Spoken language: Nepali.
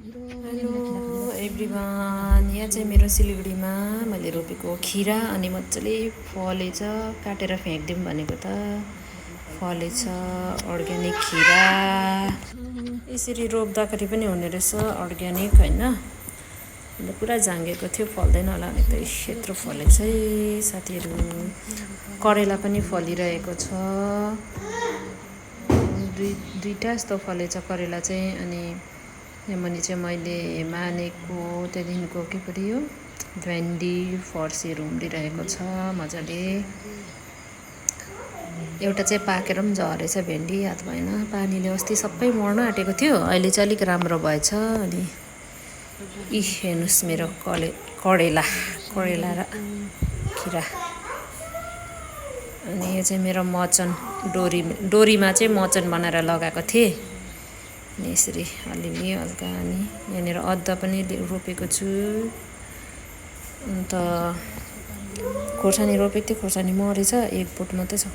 हेलो एभ्रिवान, यहाँ चाहिँ मेरो सिलगढीमा मैले रोपेको खिरा अनि मजाले फलेछ। काटेर फ्याँकिदिउँ भनेको त फलेछ। अर्ग्यानिक खिरा यसरी रोप्दाखेरि पनि हुने रहेछ अर्ग्यानिक, होइन? अन्त पुरा झाँगेको थियो, फल्दैन होला भने त यत्रो फलेको छ है साथीहरू। करेला पनि फलिरहेको छ, दुईवटा जस्तो फलेछ करेला चाहिँ। अनि यहाँमुनि चाहिँ मैले मानेको त्यहाँदेखिको के पो यो भेन्डी फर्सीहरू उम्रिरहेको छ मजाले। एउटा चाहिँ पाकेर पनि झरेछ भेन्डी, याद भएन। पानीले अस्ति सबै मर्न आँटेको थियो, अहिले चाहिँ अलिक राम्रो भएछ। अनि हेर्नुहोस् मेरो करेला र खिरा। अनि यो चाहिँ मेरो मचन, डोरीमा चाहिँ मचन बनाएर लगाएको थिएँ। अनि यसरी अलिअलि हल्का। अनि यहाँनिर अदुवा पनि रोपेको छु। अन्त खोर्सानी रोपेको थिएँ, खोर्सानी मरेछ, एक बोट मात्रै छ।